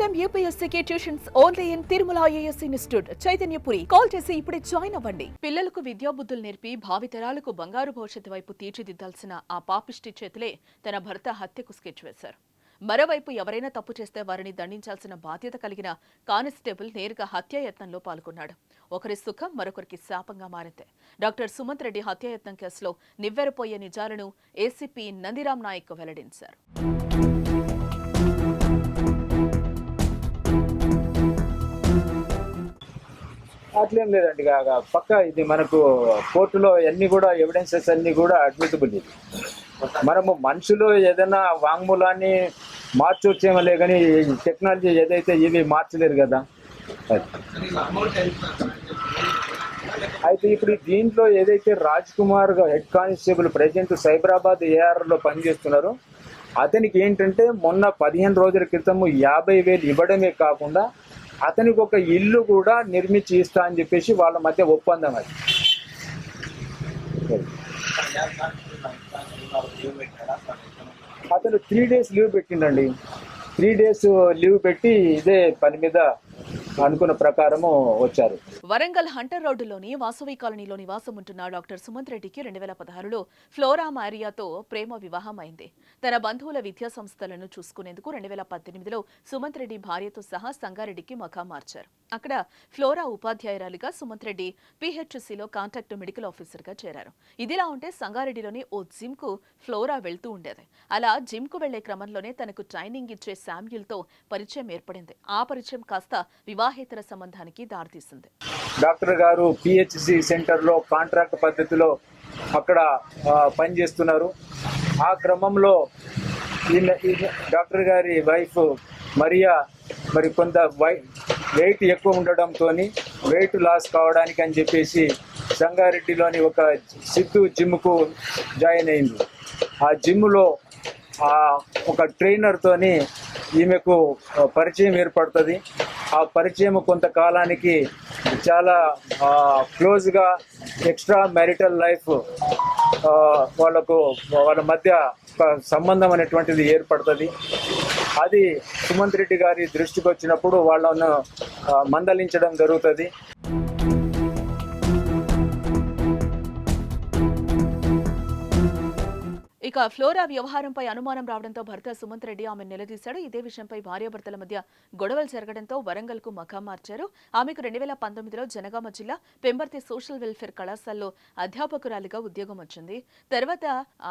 Time యూపీఎస్సీకి tuitions only in Tirumala IAS institute Chaitanyapuri. Call చేసి ఇప్పుడే జాయిన్ అవ్వండి. పిల్లలకు విద్యాబుద్ధులు నేర్పి భావితరాలకు బంగారు భవిష్యత్తు వైపు తీర్చిదిద్దాల్సిన ఆ పాపిష్టి చేతులే తన భర్త హత్యకు స్కెచ్ వేశారు. మరోవైపు ఎవరైనా తప్పు చేస్తే వారిని దండించాల్సిన బాధ్యత కలిగిన కానిస్టేబుల్ నేరుగా హత్యాయత్నంలో పాల్గొన్నాడు. ఒకరి సుఖం మరొకరికి శాపంగా మారింది. డాక్టర్ సుమంత్ రెడ్డి హత్యాయత్నం కేసులో నివ్వెరపోయే నిజాలను ఏసీపీ నందిరామ్ నాయక్ వెల్లడించారు. అట్లేం లేదండి. పక్క ఇది మనకు కోర్టులో అన్ని కూడా ఎవిడెన్సెస్ అన్ని కూడా అడ్మిటబుల్. ఇది మనము మనుషులు ఏదైనా వాంగ్మూలాన్ని మార్చొచ్చేమలే కానీ టెక్నాలజీ ఏదైతే ఇవి మార్చలేరు కదా. అయితే ఇప్పుడు దీంట్లో ఏదైతే Raj Kumar head constable present Cyberabad ఏఆర్లో పనిచేస్తున్నారో అతనికి ఏంటంటే మొన్న 15 రోజుల క్రితము 50,000 ఇవ్వడమే కాకుండా అతనికి ఒక ఇల్లు కూడా నిర్మించి ఇస్తా అని చెప్పేసి వాళ్ళ మధ్య ఒప్పందం. అది అతను 3 days లీవ్ పెట్టిండండి. 3 days లీవ్ పెట్టి ఇదే పని మీద అనుకున్న ప్రకారము వచ్చారు. వరంగల్ హంటర్ రోడ్డులోని వాసవి కాలనీలో నివాసం ఉంటున్న డాక్టర్ సుమంత్ రెడ్డికి 2016లో ఫ్లోరా మారియాతో ప్రేమ వివాహం అయింది. తన బంధువుల విద్యా సంస్థలను చూసుకునేందుకు 2018లో సుమంత్ రెడ్డి భార్యతో సహా సంగారెడ్డికి మకాం మార్చారు. అక్కడ ఫ్లోరా ఉపాధ్యాయురాలిగా సుమంత్ రెడ్డి పీహెచ్సీలో కాంట్రాక్ట్ మెడికల్ ఆఫీసర్గా చేరారు. ఇదిలా ఉంటే సంగారెడ్డిలోని ఓ జిమ్ కు ఫ్లోరా వెళ్తూ ఉండేది. అలా జిమ్ కు వెళ్లే క్రమంలోనే తనకు ట్రైనింగ్ ఇచ్చే శామ్యూల్తో పరిచయం ఏర్పడింది. ఆ పరిచయం కాస్త వివాహేతర సంబంధానికి దారితీసింది. డాక్టర్ గారు పిహెచ్సి సెంటర్లో కాంట్రాక్ట్ పద్ధతిలో అక్కడ పనిచేస్తున్నారు. ఆ క్రమంలో డాక్టర్ గారి వైఫ్ మరియా మరి కొంత వెయిట్ ఎక్కువ ఉండడంతో వెయిట్ లాస్ కావడానికి అని చెప్పేసి సంగారెడ్డిలోని ఒక సిద్ధు జిమ్కు జాయిన్ అయింది. ఆ జిమ్లో ఒక ట్రైనర్తోని ఈమెకు పరిచయం ఏర్పడుతుంది. ఆ పరిచయం కొంతకాలానికి చాలా క్లోజ్గా ఎక్స్ట్రా మ్యారిటల్ లైఫ్ వాళ్ళ మధ్య సంబంధం అనేటువంటిది ఏర్పడుతుంది. అది సుమంత్ రెడ్డి గారి దృష్టికి వచ్చినప్పుడు వాళ్ళను మందలించడం జరుగుతుంది. ఇక ఫ్లోరా వ్యవహారంపై అనుమానం రావడంతో భర్త సుమంత్ రెడ్డి ఆమెను నిలదీశాడు. ఇదే విషయంపై భార్యాభర్తల మధ్య గొడవలు జరగడంతో వరంగల్ కు మకాం మార్చారు. ఆమెకు 2019లో జనగామ జిల్లా పెంబర్తి సోషల్ వెల్ఫేర్ కళాశాలలో అధ్యాపకురాలిగా ఉద్యోగం వచ్చింది. తర్వాత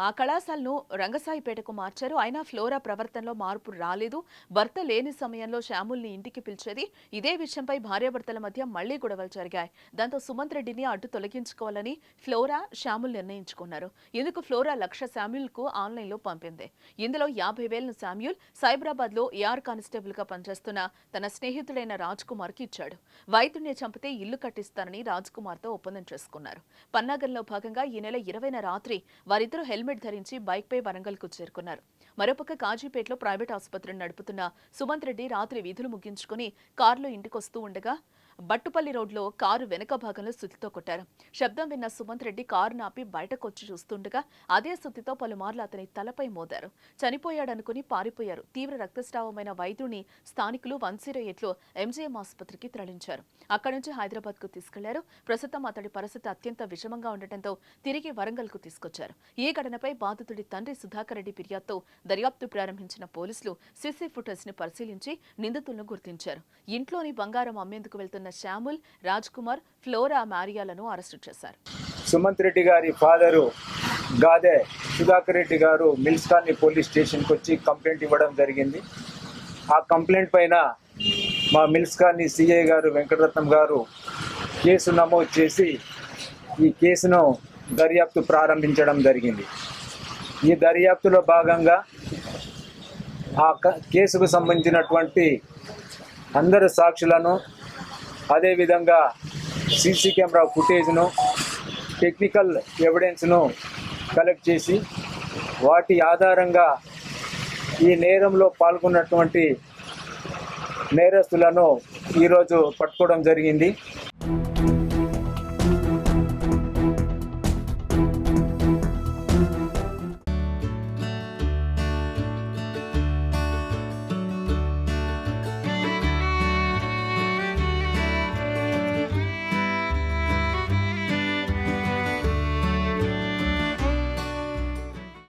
ఆ కళాశాలను రంగసాయిపేటకు మార్చారు. అయినా ఫ్లోరా ప్రవర్తనలో మార్పు రాలేదు. భర్త లేని సమయంలో శ్యాముల్ని ఇంటికి పిలిచేది. ఇదే విషయంపై భార్యాభర్తల మధ్య మళ్లీ గొడవలు జరిగాయి. దాంతో సుమంత్ రెడ్డిని అడ్డు తొలగించుకోవాలని ఫ్లోరా శ్యాముల్ నిర్ణయించుకున్నారు. ఇందుకు ఫ్లోరా లక్ష శామ్యూల్ కు ఆన్లైన్ లో పంపింది. ఇందులో 50,000 శామ్యూల్ సైబరాబాద్ లో ఏఆర్ కానిస్టేబుల్ గా పనిచేస్తున్న తన స్నేహితుడైన రాజ్ కుమార్ కి ఇచ్చాడు. వైద్యుడిని చంపితే ఇల్లు కట్టిస్తానని రాజ్ కుమార్ తో ఒప్పందం చేసుకున్నారు. పన్నాగంలో భాగంగా ఈ నెల 20న రాత్రి వారిద్దరూ హెల్మెట్ ధరించి బైక్ పై వరంగల్ కు చేరుకున్నారు. మరోపక్క కాజీపేటలో ప్రైవేట్ ఆసుపత్రిని నడుపుతున్న సుమంత్ రెడ్డి రాత్రి విధులు ముగించుకుని కారులో ఇంటికొస్తూ ఉండగా బట్టుపల్లి రోడ్లో కారు వెనక భాగంలో సుత్తితో కొట్టారు. శబ్దం విన్న సుమంత్ రెడ్డి కారు నాపి బయటకొచ్చి చూస్తుండగా అదే సుత్తితో పలుమార్లు అతని తలపై మోదారు. చనిపోయాడనుకుని పారిపోయారు. తీవ్ర రక్తస్రావమైన వైద్యుని స్థానికులు 108లో ఎంజీఎం ఆసుపత్రికి తరలించారు. అక్కడి నుంచి హైదరాబాద్ కు తీసుకెళ్లారు. ప్రస్తుతం అతడి పరిస్థితి అత్యంత విషమంగా ఉండటంతో తిరిగి వరంగల్ కు తీసుకొచ్చారు. ఈ ఘటనపై బాధితుడి తండ్రి సుధాకర్ రెడ్డి ఫిర్యాదుతో దర్యాప్తు ప్రారంభించిన పోలీసులు సీసీ ఫుటేజ్ ని పరిశీలించి నిందితులను గుర్తించారు. ఇంట్లోని బంగారం అమ్మేందుకు వెళ్తున్న శ్యాముల్, రాజ్ కుమార్, ఫ్లోరా మారియాలను అరెస్టు చేశారు. సుమంత్ రెడ్డి గారి ఫాదరు గాదే సుధాకర్ రెడ్డి గారు మిల్స్ కాలనీ పోలీస్ స్టేషన్కి వచ్చి కంప్లైంట్ ఇవ్వడం జరిగింది. ఆ కంప్లైంట్ పైన మా మిల్స్ కాలనీ సిఐ గారు వెంకటరత్నం గారు కేసు నమోదు చేసి ఈ కేసును దర్యాప్తు ప్రారంభించడం జరిగింది. ఈ దర్యాప్తులో భాగంగా ఆ కేసుకు సంబంధించినటువంటి అందరు సాక్షులను, అదేవిధంగా సీసీ కెమెరా ఫుటేజ్ను, టెక్నికల్ ఎవిడెన్స్ను కలెక్ట్ చేసి వాటి ఆధారంగా ఈ నేరంలో పాల్గొన్నటువంటి నేరస్తులను ఈరోజు పట్టుకోవడం జరిగింది.